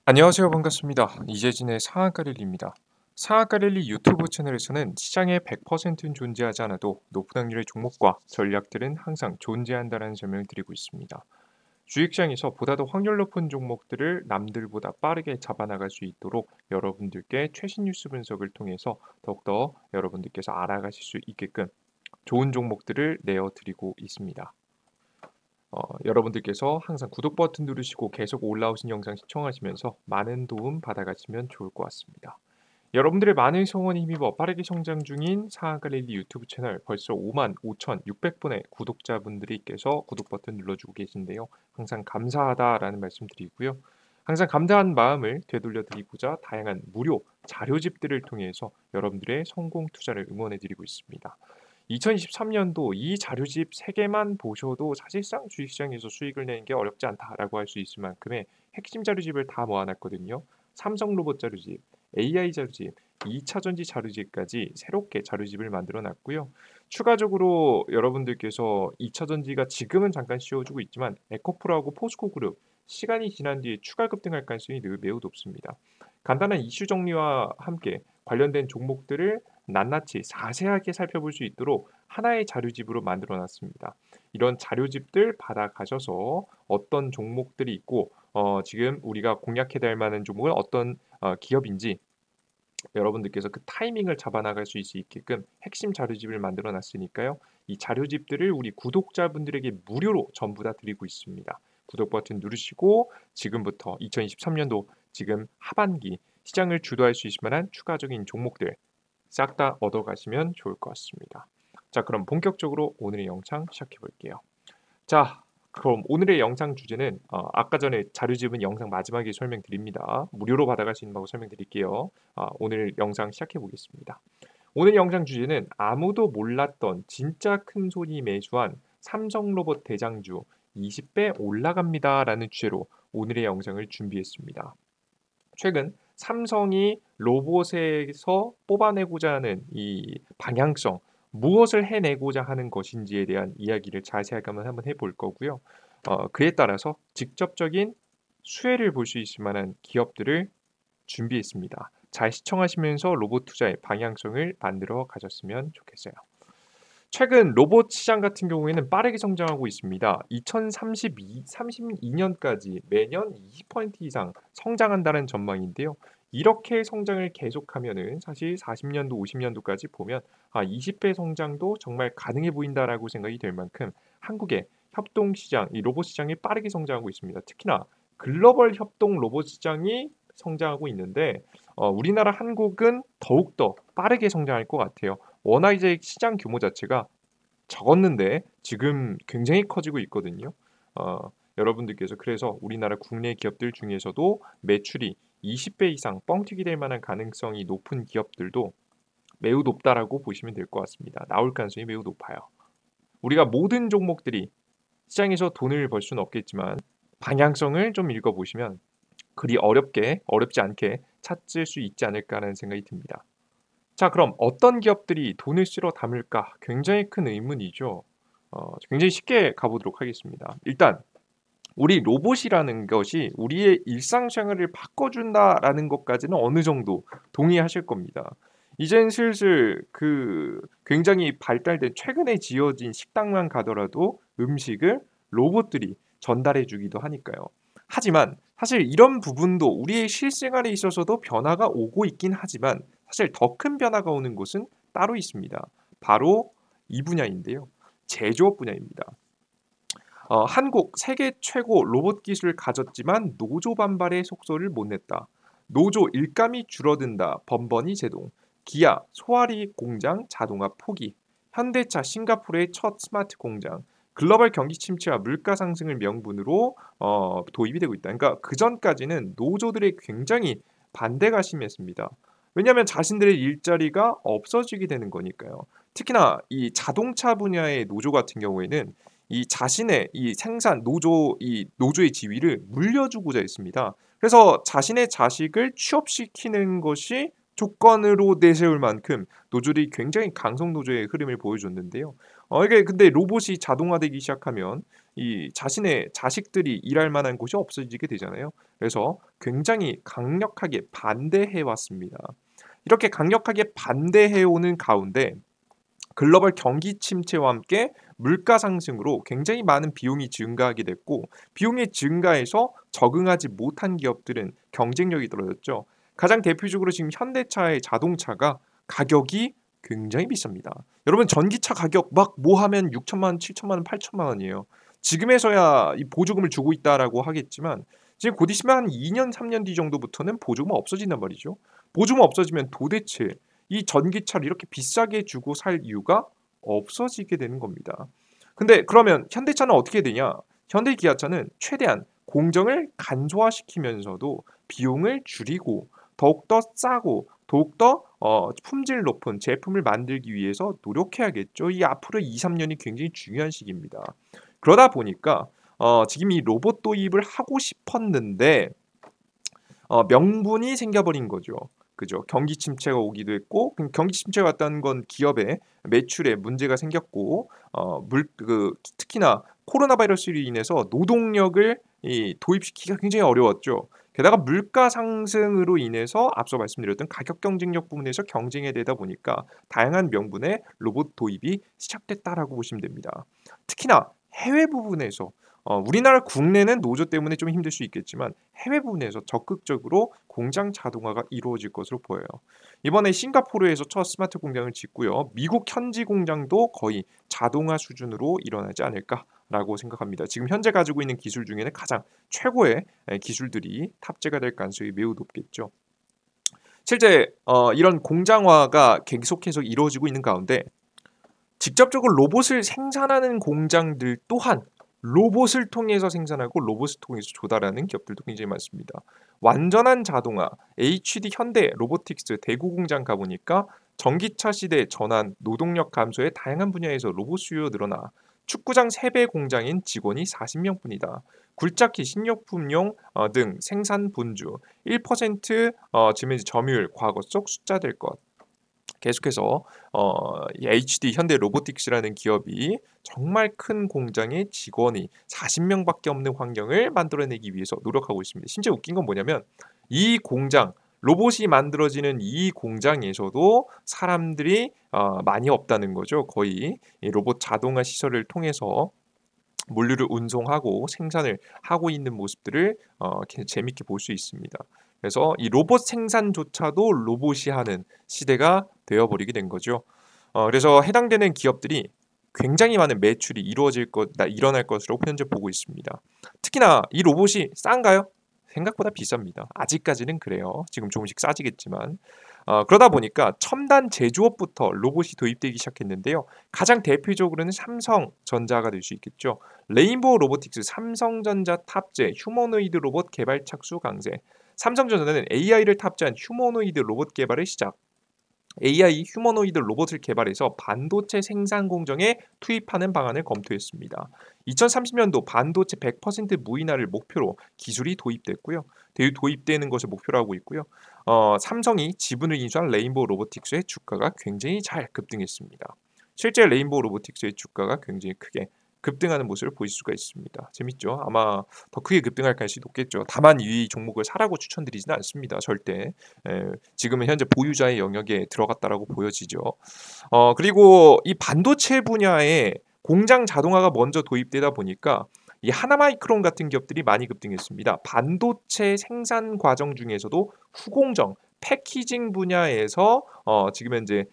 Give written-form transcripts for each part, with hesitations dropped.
안녕하세요. 반갑습니다. 이재진의 상한가 랠리입니다. 상한가 랠리 유튜브 채널에서는 시장에 100%는 존재하지 않아도 높은 확률의 종목과 전략들은 항상 존재한다는 설명을 드리고 있습니다. 주식시장에서 보다 더 확률 높은 종목들을 남들보다 빠르게 잡아나갈 수 있도록 여러분들께 최신 뉴스 분석을 통해서 더욱더 여러분들께서 알아가실 수 있게끔 좋은 종목들을 내어드리고 있습니다. 여러분들께서 항상 구독 버튼 누르시고 계속 올라오신 영상 시청하시면서 많은 도움 받아가시면 좋을 것 같습니다. 여러분들의 많은 성원에 힘입어 빠르게 성장 중인 상한가 랠리 유튜브 채널 벌써 55,600분의 구독자분들께서 구독 버튼 눌러주고 계신데요. 항상 감사하다라는 말씀 드리고요. 항상 감사한 마음을 되돌려 드리고자 다양한 무료 자료집들을 통해서 여러분들의 성공 투자를 응원해 드리고 있습니다. 2023년도 이 자료집 3개만 보셔도 사실상 주식시장에서 수익을 내는 게 어렵지 않다라고 할 수 있을 만큼의 핵심 자료집을 다 모아놨거든요. 삼성로봇 자료집, AI 자료집, 2차전지 자료집까지 새롭게 자료집을 만들어 놨고요. 추가적으로 여러분들께서 2차전지가 지금은 잠깐 씌워주고 있지만 에코프로하고 포스코그룹 시간이 지난 뒤에 추가 급등할 가능성이 매우 높습니다. 간단한 이슈 정리와 함께 관련된 종목들을 낱낱이 자세하게 살펴볼 수 있도록 하나의 자료집으로 만들어 놨습니다. 이런 자료집들 받아가셔서 어떤 종목들이 있고 지금 우리가 공략해야 될 만한 종목은 어떤 기업인지 여러분들께서 그 타이밍을 잡아나갈 수 있게끔 핵심 자료집을 만들어 놨으니까요. 이 자료집들을 우리 구독자분들에게 무료로 전부 다 드리고 있습니다. 구독 버튼 누르시고 지금부터 2023년도 지금 하반기 시장을 주도할 수 있을 만한 추가적인 종목들 싹 다 얻어가시면 좋을 것 같습니다. 자, 그럼 본격적으로 오늘의 영상 시작해 볼게요. 자, 그럼 오늘의 영상 주제는 아까 전에 자료집은 영상 마지막에 설명드립니다. 무료로 받아갈 수 있는 방법 설명드릴게요. 오늘 영상 시작해 보겠습니다. 오늘 영상 주제는 아무도 몰랐던 진짜 큰 손이 매수한 삼성로봇 대장주 20배 올라갑니다라는 주제로 오늘의 영상을 준비했습니다. 최근 삼성이 로봇에서 뽑아내고자 하는 이 방향성, 무엇을 해내고자 하는 것인지에 대한 이야기를 자세하게 한번 해볼 거고요. 그에 따라서 직접적인 수혜를 볼 수 있을 만한 기업들을 준비했습니다. 잘 시청하시면서 로봇 투자의 방향성을 만들어 가셨으면 좋겠어요. 최근 로봇 시장 같은 경우에는 빠르게 성장하고 있습니다. 2032년까지 매년 20% 이상 성장한다는 전망인데요. 이렇게 성장을 계속하면은 사실 40년도, 50년도까지 보면 20배 성장도 정말 가능해 보인다라고 생각이 될 만큼 한국의 협동 시장, 이 로봇 시장이 빠르게 성장하고 있습니다. 특히나 글로벌 협동 로봇 시장이 성장하고 있는데 우리나라 한국은 더욱더 빠르게 성장할 것 같아요. 워낙 이제 시장 규모 자체가 적었는데 지금 굉장히 커지고 있거든요. 여러분들께서 그래서 우리나라 국내 기업들 중에서도 매출이 20배 이상 뻥튀기 될 만한 가능성이 높은 기업들도 매우 높다라고 보시면 될 것 같습니다. 나올 가능성이 매우 높아요. 우리가 모든 종목들이 시장에서 돈을 벌 수는 없겠지만 방향성을 좀 읽어보시면 그리 어렵지 않게 찾을 수 있지 않을까라는 생각이 듭니다. 자, 그럼 어떤 기업들이 돈을 쓸어 담을까? 굉장히 큰 의문이죠. 굉장히 쉽게 가보도록 하겠습니다. 일단 우리 로봇이라는 것이 우리의 일상생활을 바꿔준다라는 것까지는 어느 정도 동의하실 겁니다. 이젠 슬슬 그 굉장히 발달된 최근에 지어진 식당만 가더라도 음식을 로봇들이 전달해 주기도 하니까요. 하지만 사실 이런 부분도 우리의 실생활에 있어서도 변화가 오고 있긴 하지만 사실 더 큰 변화가 오는 곳은 따로 있습니다. 바로 이 분야인데요. 제조업 분야입니다. 한국 세계 최고 로봇 기술을 가졌지만 노조 반발의 속소를 못 냈다. 노조 일감이 줄어든다. 번번이 제동. 기아 소아리 공장 자동화 포기. 현대차 싱가포르의 첫 스마트 공장. 글로벌 경기 침체와 물가 상승을 명분으로 도입이 되고 있다. 그러니까 그 전까지는 노조들의 굉장히 반대가 심했습니다. 왜냐하면 자신들의 일자리가 없어지게 되는 거니까요. 특히나 이 자동차 분야의 노조 같은 경우에는 이 자신의 이 생산 노조의 지위를 물려주고자 했습니다. 그래서 자신의 자식을 취업시키는 것이 조건으로 내세울 만큼 노조들이 굉장히 강성 노조의 흐름을 보여줬는데요. 이게 근데 로봇이 자동화되기 시작하면 이 자신의 자식들이 일할 만한 곳이 없어지게 되잖아요. 그래서 굉장히 강력하게 반대해 왔습니다. 이렇게 강력하게 반대해 오는 가운데 글로벌 경기 침체와 함께 물가 상승으로 굉장히 많은 비용이 증가하게 됐고, 비용이 증가해서 적응하지 못한 기업들은 경쟁력이 떨어졌죠. 가장 대표적으로 지금 현대차의 자동차가 가격이 굉장히 비쌉니다. 여러분, 전기차 가격 막 뭐 하면 6천만 원, 7천만 원, 8천만 원이에요. 지금에서야 이 보조금을 주고 있다라고 하겠지만 지금 곧 있으면 한 2년, 3년 뒤 정도부터는 보조금 없어진단 말이죠. 보조금 없어지면 도대체 이 전기차를 이렇게 비싸게 주고 살 이유가 없어지게 되는 겁니다. 근데 그러면 현대차는 어떻게 되냐? 현대기아차는 최대한 공정을 간소화시키면서도 비용을 줄이고 더욱더 싸고 더욱더 품질 높은 제품을 만들기 위해서 노력해야겠죠. 이 앞으로 2, 3년이 굉장히 중요한 시기입니다. 그러다 보니까 지금 이 로봇 도입을 하고 싶었는데 명분이 생겨버린 거죠. 그죠? 경기 침체가 오기도 했고, 경기 침체가 왔다는 건 기업의 매출에 문제가 생겼고, 특히나 코로나 바이러스로 인해서 노동력을 도입시키기가 굉장히 어려웠죠. 게다가 물가 상승으로 인해서 앞서 말씀드렸던 가격 경쟁력 부분에서 경쟁이 되다 보니까 다양한 명분의 로봇 도입이 시작됐다라고 보시면 됩니다. 특히나 해외 부분에서 우리나라 국내는 노조 때문에 좀 힘들 수 있겠지만 해외 부분에서 적극적으로 공장 자동화가 이루어질 것으로 보여요. 이번에 싱가포르에서 첫 스마트 공장을 짓고요. 미국 현지 공장도 거의 자동화 수준으로 일어나지 않을까라고 생각합니다. 지금 현재 가지고 있는 기술 중에는 가장 최고의 기술들이 탑재가 될 가능성이 매우 높겠죠. 실제 이런 공장화가 계속해서 이루어지고 있는 가운데 직접적으로 로봇을 생산하는 공장들 또한 로봇을 통해서 생산하고 로봇을 통해서 조달하는 기업들도 굉장히 많습니다. 완전한 자동화, HD 현대 로보틱스 대구 공장 가보니까 전기차 시대 전환, 노동력 감소의 다양한 분야에서 로봇 수요 늘어나 축구장 3배 공장인 직원이 40명뿐이다. 굴착기, 식료품용 등 생산 분주 1% 지금 점유율 과거 속 숫자 될 것. 계속해서 이 HD 현대 로보틱스라는 기업이 정말 큰 공장의 직원이 40명밖에 없는 환경을 만들어내기 위해서 노력하고 있습니다. 심지어 웃긴 건 뭐냐면 이 공장 로봇이 만들어지는 이 공장에서도 사람들이 많이 없다는 거죠. 거의 이 로봇 자동화 시설을 통해서 물류를 운송하고 생산을 하고 있는 모습들을 재밌게 볼 수 있습니다. 그래서 이 로봇 생산조차도 로봇이 하는 시대가 되어버리게 된 거죠. 그래서 해당되는 기업들이 굉장히 많은 매출이 일어날 것으로 현재 보고 있습니다. 특히나 이 로봇이 싼가요? 생각보다 비쌉니다. 아직까지는 그래요. 지금 조금씩 싸지겠지만 그러다 보니까 첨단 제조업부터 로봇이 도입되기 시작했는데요. 가장 대표적으로는 삼성전자가 될 수 있겠죠. 레인보우 로보틱스 삼성전자 탑재 휴머노이드 로봇 개발 착수 강세. 삼성전자는 AI를 탑재한 휴머노이드 로봇 개발을 시작. AI 휴머노이드 로봇을 개발해서 반도체 생산 공정에 투입하는 방안을 검토했습니다. 2030년도 반도체 100% 무인화를 목표로 기술이 도입됐고요. 도입되는 것을 목표로 하고 있고요. 삼성이 지분을 인수한 레인보우 로보틱스의 주가가 굉장히 잘 급등했습니다. 실제 레인보우 로보틱스의 주가가 굉장히 크게 급등하는 모습을 보실 수가 있습니다. 재밌죠? 아마 더 크게 급등할 가능성이 높겠죠. 다만 이 종목을 사라고 추천드리지는 않습니다. 절대. 지금은 현재 보유자의 영역에 들어갔다라고 보여지죠. 그리고 이 반도체 분야에 공장 자동화가 먼저 도입되다 보니까 이 하나마이크론 같은 기업들이 많이 급등했습니다. 반도체 생산 과정 중에서도 후공정, 패키징 분야에서 지금 현재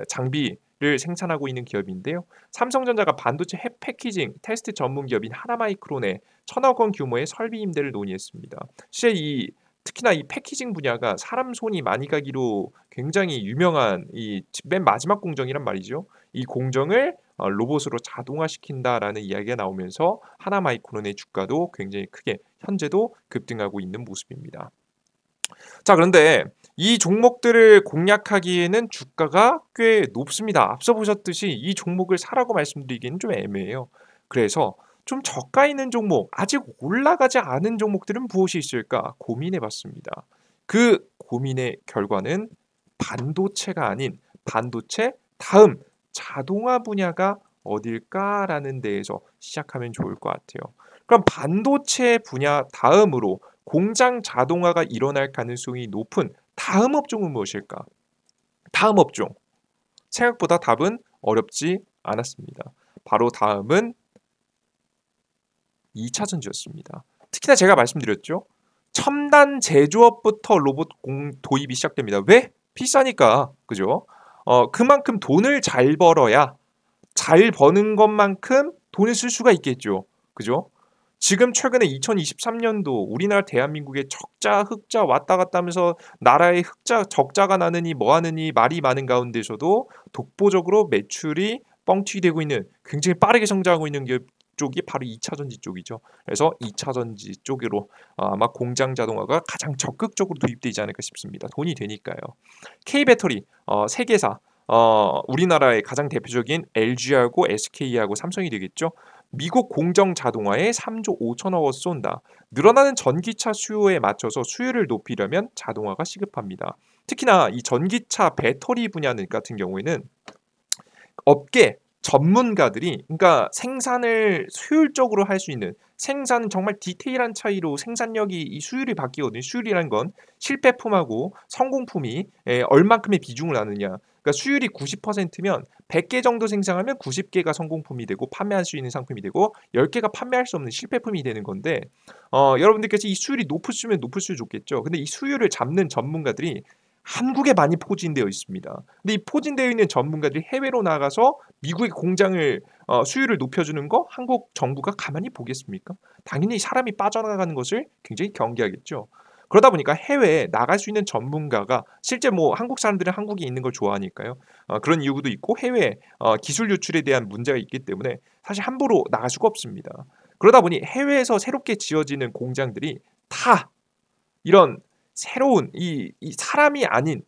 장비를 생산하고 있는 기업인데요. 삼성전자가 반도체 핵 패키징 테스트 전문 기업인 하나마이크론에 1,000억 원 규모의 설비 임대를 논의했습니다. 실제 특히나 이 패키징 분야가 사람 손이 많이 가기로 굉장히 유명한 이 맨 마지막 공정이란 말이죠. 이 공정을 로봇으로 자동화시킨다라는 이야기가 나오면서 하나마이크론의 주가도 굉장히 크게 현재도 급등하고 있는 모습입니다. 자, 그런데 이 종목들을 공략하기에는 주가가 꽤 높습니다. 앞서 보셨듯이 이 종목을 사라고 말씀드리기는 좀 애매해요. 그래서 좀 저가 있는 종목, 아직 올라가지 않은 종목들은 무엇이 있을까 고민해 봤습니다. 그 고민의 결과는 반도체가 아닌 반도체 다음 자동화 분야가 어딜까라는 데에서 시작하면 좋을 것 같아요. 그럼 반도체 분야 다음으로 공장 자동화가 일어날 가능성이 높은 다음 업종은 무엇일까? 다음 업종. 생각보다 답은 어렵지 않았습니다. 바로 다음은 2차 전지였습니다. 특히나 제가 말씀드렸죠. 첨단 제조업부터 로봇 도입이 시작됩니다. 왜? 비싸니까. 그죠? 그만큼 돈을 잘 벌어야 잘 버는 것만큼 돈을 쓸 수가 있겠죠. 그죠? 지금 최근에 2023년도 우리나라 대한민국의 적자 흑자 왔다 갔다 하면서 나라의 흑자 적자가 나느니 뭐 하느니 말이 많은 가운데서도 독보적으로 매출이 뻥튀기 되고 있는 굉장히 빠르게 성장하고 있는 기업 쪽이 바로 2차 전지 쪽이죠. 그래서 2차 전지 쪽으로 아마 공장 자동화가 가장 적극적으로 도입되지 않을까 싶습니다. 돈이 되니까요. K배터리 세계사 우리나라의 가장 대표적인 LG하고 SK하고 삼성이 되겠죠. 미국 공정 자동화에 3조 5천억 원 쏜다. 늘어나는 전기차 수요에 맞춰서 수요를 높이려면 자동화가 시급합니다. 특히나 이 전기차 배터리 분야 같은 경우에는 업계 전문가들이 그러니까 생산을 효율적으로 할 수 있는 생산은 정말 디테일한 차이로 생산력이 이 수율이 바뀌거든요. 수율이란 건 실패품하고 성공품이 얼만큼의 비중을 나누냐. 그러니까 수율이 90%면 100개 정도 생산하면 90개가 성공품이 되고 판매할 수 있는 상품이 되고 10개가 판매할 수 없는 실패품이 되는 건데 여러분들께서 이 수율이 높으시면 높을수록 좋겠죠. 근데 이 수율을 잡는 전문가들이 한국에 많이 포진되어 있습니다. 근데 이 포진되어 있는 전문가들이 해외로 나가서 미국의 공장을 수율을 높여주는 거 한국 정부가 가만히 보겠습니까? 당연히 사람이 빠져나가는 것을 굉장히 경계하겠죠. 그러다 보니까 해외에 나갈 수 있는 전문가가 실제 뭐 한국 사람들은 한국에 있는 걸 좋아하니까요. 그런 이유도 있고 해외 기술 유출에 대한 문제가 있기 때문에 사실 함부로 나갈 수가 없습니다. 그러다 보니 해외에서 새롭게 지어지는 공장들이 다 이런 새로운 이 사람이 아닌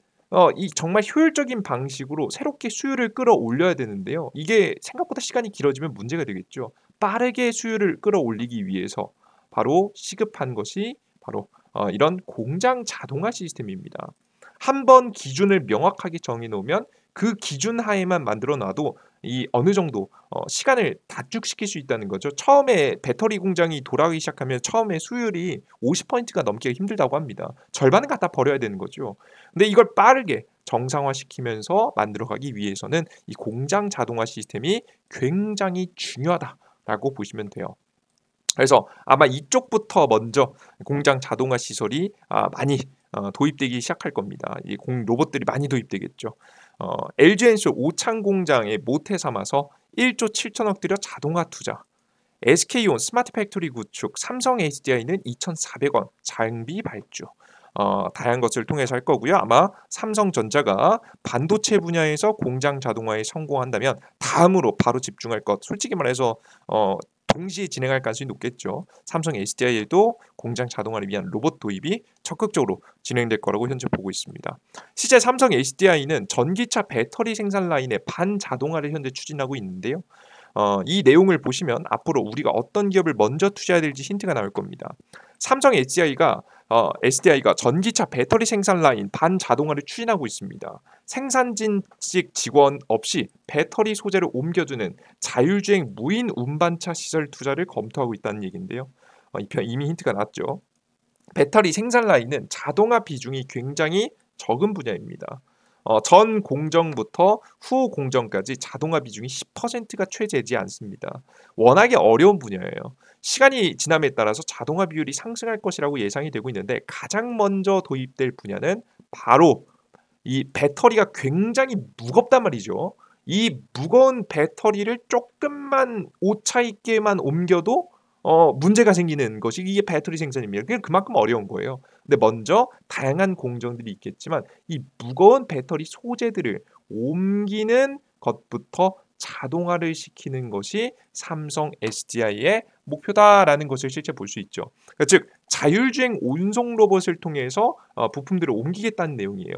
이 정말 효율적인 방식으로 새롭게 수율을 끌어올려야 되는데요. 이게 생각보다 시간이 길어지면 문제가 되겠죠. 빠르게 수율을 끌어올리기 위해서 바로 시급한 것이 바로 이런 공장 자동화 시스템입니다. 한번 기준을 명확하게 정해 놓으면 그 기준 하에만 만들어 놔도 이 어느 정도 시간을 단축시킬 수 있다는 거죠. 처음에 배터리 공장이 돌아가기 시작하면 처음에 수율이 50%가 넘기가 힘들다고 합니다. 절반은 갖다 버려야 되는 거죠. 근데 이걸 빠르게 정상화시키면서 만들어가기 위해서는 이 공장 자동화 시스템이 굉장히 중요하다라고 보시면 돼요. 그래서 아마 이쪽부터 먼저 공장 자동화 시설이 많이 도입되기 시작할 겁니다. 이 로봇들이 많이 도입되겠죠. LG엔솔 오창 공장에 모태 삼아서 1조 7천억 들여 자동화 투자. SK온 스마트 팩토리 구축, 삼성 SDI는 2,400원 장비 발주. 다양한 것을 통해서 할 거고요. 아마 삼성전자가 반도체 분야에서 공장 자동화에 성공한다면 다음으로 바로 집중할 것. 솔직히 말해서 동시에 진행할 가능성이 높겠죠. 삼성 SDI에도 공장 자동화를 위한 로봇 도입이 적극적으로 진행될 거라고 현재 보고 있습니다. 실제 삼성 SDI는 전기차 배터리 생산 라인의 반자동화를 현재 추진하고 있는데요. 이 내용을 보시면 앞으로 우리가 어떤 기업을 먼저 투자해야 될지 힌트가 나올 겁니다. 삼성 SDI가 전기차 배터리 생산 라인 반자동화를 추진하고 있습니다. 생산진직 직원 없이 배터리 소재를 옮겨주는 자율주행 무인 운반차 시설 투자를 검토하고 있다는 얘기인데요. 이미 힌트가 났죠. 배터리 생산 라인은 자동화 비중이 굉장히 적은 분야입니다. 전 공정부터 후 공정까지 자동화 비중이 10%가 채 되지 않습니다. 워낙에 어려운 분야예요. 시간이 지남에 따라서 자동화 비율이 상승할 것이라고 예상이 되고 있는데 가장 먼저 도입될 분야는 바로 이 배터리가 굉장히 무겁단 말이죠. 이 무거운 배터리를 조금만 오차 있게만 옮겨도 문제가 생기는 것이 이게 배터리 생산입니다. 그게 그만큼 어려운 거예요. 근데 먼저 다양한 공정들이 있겠지만 이 무거운 배터리 소재들을 옮기는 것부터 자동화를 시키는 것이 삼성 SDI의 목표다라는 것을 실제 볼 수 있죠. 그러니까 즉 자율주행 운송 로봇을 통해서 부품들을 옮기겠다는 내용이에요.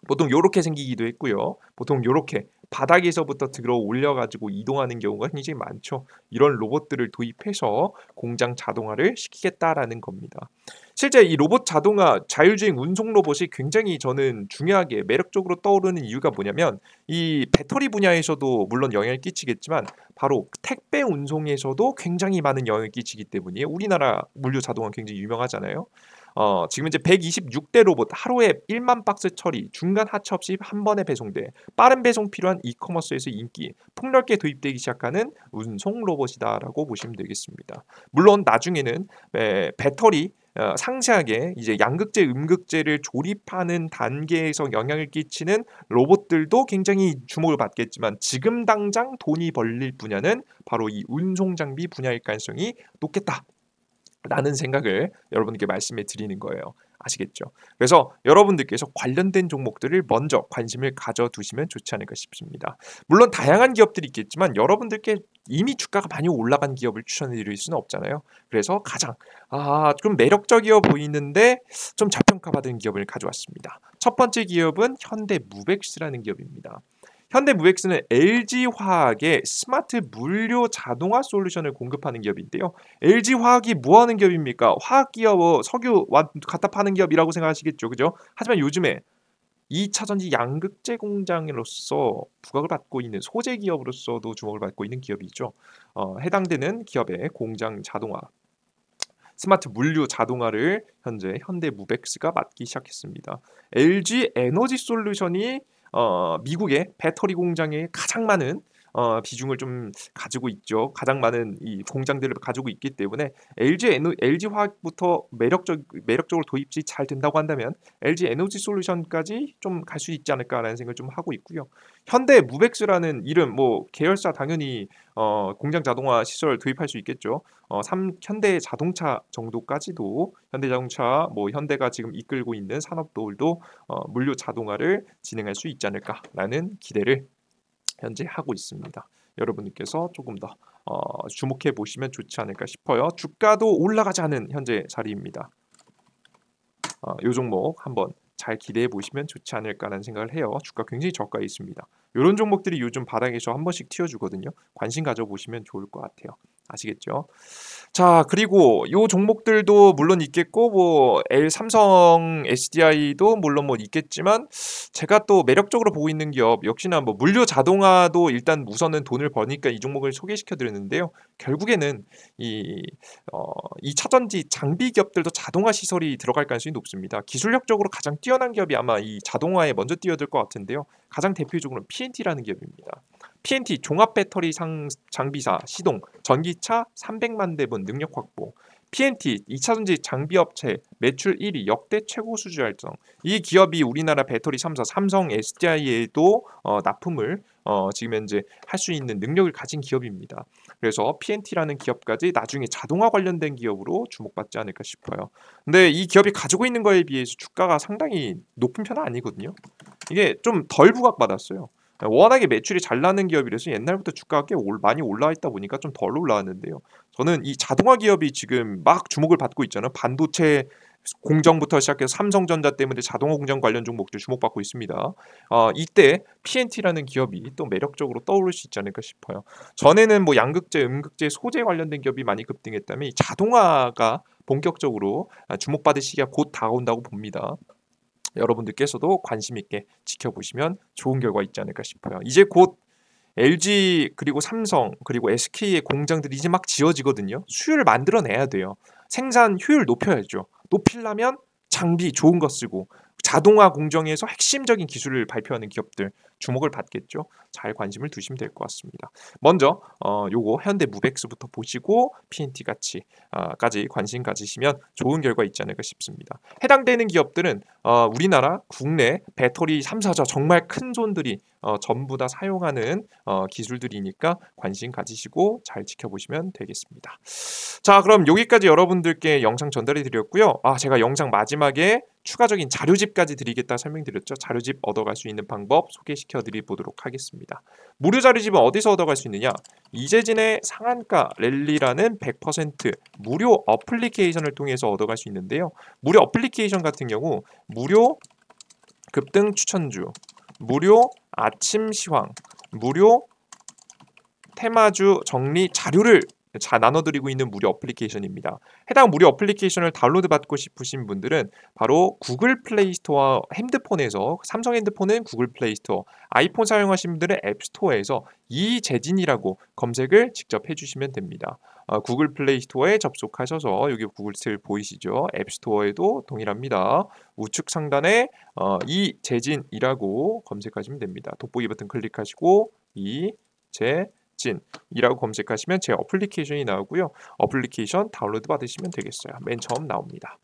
보통 이렇게 생기기도 했고요. 보통 이렇게 바닥에서부터 들어 올려가지고 이동하는 경우가 굉장히 많죠. 이런 로봇들을 도입해서 공장 자동화를 시키겠다라는 겁니다. 실제 이 로봇 자동화 자율주행 운송 로봇이 굉장히 저는 중요하게 매력적으로 떠오르는 이유가 뭐냐면 이 배터리 분야에서도 물론 영향을 끼치겠지만 바로 택배 운송에서도 굉장히 많은 영향을 끼치기 때문이에요. 우리나라 물류 자동화 굉장히 유명하잖아요. 지금 이제 126대 로봇 하루에 1만 박스 처리, 중간 하차 없이 한 번에 배송돼 빠른 배송 필요한 이커머스에서 인기, 폭넓게 도입되기 시작하는 운송 로봇이다라고 보시면 되겠습니다. 물론 나중에는 배터리 상세하게 이제 양극재, 음극재를 조립하는 단계에서 영향을 끼치는 로봇들도 굉장히 주목을 받겠지만 지금 당장 돈이 벌릴 분야는 바로 이 운송 장비 분야일 가능성이 높겠다. 라는 생각을 여러분께 말씀해 드리는 거예요. 아시겠죠? 그래서 여러분들께서 관련된 종목들을 먼저 관심을 가져두시면 좋지 않을까 싶습니다. 물론 다양한 기업들이 있겠지만 여러분들께 이미 주가가 많이 올라간 기업을 추천해 드릴 수는 없잖아요. 그래서 가장 좀 매력적이어 보이는데 좀 저평가받은 기업을 가져왔습니다. 첫 번째 기업은 현대무벡스라는 기업입니다. 현대무벡스는 LG화학의 스마트 물류 자동화 솔루션을 공급하는 기업인데요. LG화학이 뭐 하는 기업입니까? 화학기업, 석유 갖다 파는 기업이라고 생각하시겠죠. 그죠? 하지만 요즘에 2차전지 양극재 공장으로서 부각을 받고 있는 소재 기업으로서도 주목을 받고 있는 기업이죠. 해당되는 기업의 공장 자동화, 스마트 물류 자동화를 현재 현대무벡스가 맡기 시작했습니다. LG 에너지 솔루션이 미국의 배터리 공장에 가장 많은 비중을 좀 가지고 있죠. 가장 많은 이 공장들을 가지고 있기 때문에 LG 화학부터 매력적으로 도입이 잘 된다고 한다면 LG 에너지 솔루션까지 좀 갈 수 있지 않을까라는 생각을 좀 하고 있고요. 현대무벡스라는 이름 뭐 계열사 당연히 공장 자동화 시설 도입할 수 있겠죠. 현대 자동차 정도까지도 현대자동차 뭐 현대가 지금 이끌고 있는 산업들도 물류 자동화를 진행할 수 있지 않을까라는 기대를 현재 하고 있습니다. 여러분께서 조금 더 주목해 보시면 좋지 않을까 싶어요. 주가도 올라가지 않은 현재 자리입니다. 이 종목 한번 잘 기대해 보시면 좋지 않을까라는 생각을 해요. 주가 굉장히 저가에 있습니다. 이런 종목들이 요즘 바닥에서 한 번씩 튀어주거든요. 관심 가져보시면 좋을 것 같아요. 아시겠죠? 자, 그리고 요 종목들도 물론 있겠고 뭐 삼성 SDI도 물론 뭐 있겠지만 제가 또 매력적으로 보고 있는 기업 역시나 뭐 물류 자동화도 일단 우선은 돈을 버니까 이 종목을 소개시켜 드렸는데요. 결국에는 이 2차전지 장비 기업들도 자동화 시설이 들어갈 가능성이 높습니다. 기술력적으로 가장 뛰어난 기업이 아마 이 자동화에 먼저 뛰어들 것 같은데요. 가장 대표적으로는 PNT라는 기업입니다. PNT 종합 배터리 장비사 시동 전기차 300만 대분 능력 확보. PNT 2차전지 장비 업체 매출 1위 역대 최고 수주 달성. 이 기업이 우리나라 배터리 3사 삼성 SDI에도 납품을 지금 현재 할 수 있는 능력을 가진 기업입니다. 그래서 PNT라는 기업까지 나중에 자동화 관련된 기업으로 주목받지 않을까 싶어요. 근데 이 기업이 가지고 있는 거에 비해서 주가가 상당히 높은 편은 아니거든요. 이게 좀 덜 부각받았어요. 워낙에 매출이 잘 나는 기업이라서 옛날부터 주가가 꽤 많이 올라와 있다 보니까 좀 덜 올라왔는데요. 저는 이 자동화 기업이 지금 막 주목을 받고 있잖아요. 반도체 공정부터 시작해서 삼성전자 때문에 자동화 공정 관련 종목도 주목받고 있습니다. 이때 PNT라는 기업이 또 매력적으로 떠오를 수 있지 않을까 싶어요. 전에는 뭐 양극재, 음극재, 소재 관련된 기업이 많이 급등했다면 이 자동화가 본격적으로 주목받을 시기가 곧 다가온다고 봅니다. 여러분들께서도 관심 있게 지켜보시면 좋은 결과 있지 않을까 싶어요. 이제 곧 LG 그리고 삼성 그리고 SK의 공장들이 이제 막 지어지거든요. 수율을 만들어내야 돼요. 생산 효율 높여야죠. 높이려면 장비 좋은 거 쓰고 자동화 공정에서 핵심적인 기술을 발표하는 기업들 주목을 받겠죠. 잘 관심을 두시면 될 것 같습니다. 먼저 요거 현대무벡스부터 보시고 PNT 까지 관심 가지시면 좋은 결과 있지 않을까 싶습니다. 해당되는 기업들은 우리나라 국내 배터리 3사자 정말 큰 손들이 전부 다 사용하는 기술들이니까 관심 가지시고 잘 지켜보시면 되겠습니다. 자, 그럼 여기까지 여러분들께 영상 전달해 드렸고요. 제가 영상 마지막에 추가적인 자료집까지 드리겠다 설명드렸죠. 자료집 얻어갈 수 있는 방법 소개시켜 드리도록 하겠습니다. 무료 자료집은 어디서 얻어갈 수 있느냐? 이재진의 상한가 랠리라는 100% 무료 어플리케이션을 통해서 얻어갈 수 있는데요. 무료 어플리케이션 같은 경우 무료 급등 추천주, 무료 아침 시황, 무료 테마주 정리 자료를 잘 나눠드리고 있는 무료 어플리케이션입니다. 해당 무료 어플리케이션을 다운로드 받고 싶으신 분들은 바로 구글 플레이 스토어 핸드폰에서 삼성 핸드폰은 구글 플레이 스토어, 아이폰 사용하시는 분들은 앱 스토어에서 이재진이라고 검색을 직접 해주시면 됩니다. 구글 플레이 스토어에 접속하셔서 여기 구글 스토어 보이시죠? 앱 스토어에도 동일합니다. 우측 상단에 이재진이라고 검색하시면 됩니다. 돋보기 버튼 클릭하시고 이재진이라고 검색하시면 제 어플리케이션이 나오고요. 어플리케이션 다운로드 받으시면 되겠어요. 맨 처음 나옵니다.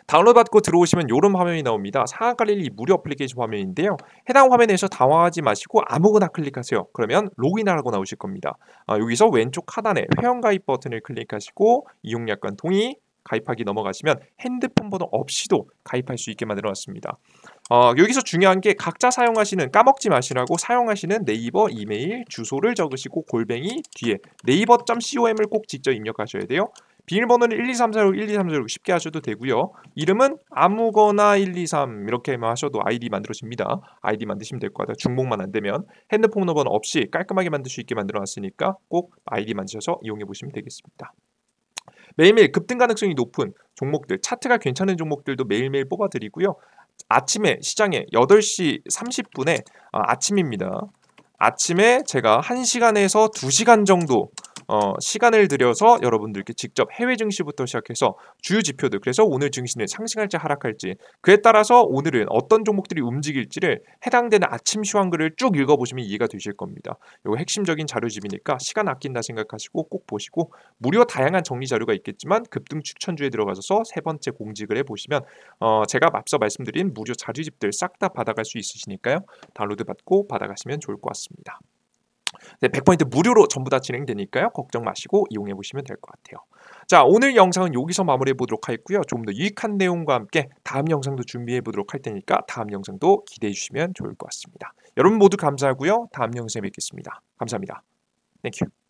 다운로드 받고 들어오시면 이런 화면이 나옵니다. 상한가릴리 무료 어플리케이션 화면인데요. 해당 화면에서 당황하지 마시고 아무거나 클릭하세요. 그러면 로그인하라고 나오실 겁니다. 여기서 왼쪽 하단에 회원가입 버튼을 클릭하시고 이용약관 동의, 가입하기 넘어가시면 핸드폰 번호 없이도 가입할 수 있게 만들어놨습니다. 여기서 중요한 게 각자 사용하시는 까먹지 마시라고 사용하시는 네이버 이메일 주소를 적으시고 골뱅이 뒤에 네이버.com을 꼭 직접 입력하셔야 돼요. 비밀번호는 123466 123466 쉽게 하셔도 되고요. 이름은 아무거나 123 이렇게만 하셔도 아이디 만들어집니다. 아이디 만드시면 될 것 같아요. 중복만 안 되면 핸드폰 번호 없이 깔끔하게 만들 수 있게 만들어놨으니까 꼭 아이디 만드셔서 이용해 보시면 되겠습니다. 매일매일 급등 가능성이 높은 종목들, 차트가 괜찮은 종목들도 매일매일 뽑아드리고요. 아침에 시장에 8시 30분에 아침입니다. 아침에 제가 1시간에서 2시간 정도 시간을 들여서 여러분들께 직접 해외 증시부터 시작해서 주요 지표들, 그래서 오늘 증시는 상승할지 하락할지, 그에 따라서 오늘은 어떤 종목들이 움직일지를 해당되는 아침 시황글을 쭉 읽어보시면 이해가 되실 겁니다. 이거 핵심적인 자료집이니까 시간 아낀다 생각하시고 꼭 보시고, 무료 다양한 정리 자료가 있겠지만 급등 추천주에 들어가셔서 세 번째 공직을 해보시면 제가 앞서 말씀드린 무료 자료집들 싹 다 받아갈 수 있으시니까요. 다운로드 받고 받아가시면 좋을 것 같습니다. 네, 100% 무료로 전부 다 진행되니까요. 걱정 마시고 이용해 보시면 될 것 같아요. 자, 오늘 영상은 여기서 마무리해 보도록 하겠고요. 좀 더 유익한 내용과 함께 다음 영상도 준비해 보도록 할 테니까 다음 영상도 기대해 주시면 좋을 것 같습니다. 여러분 모두 감사하고요. 다음 영상에 뵙겠습니다. 감사합니다. 땡큐.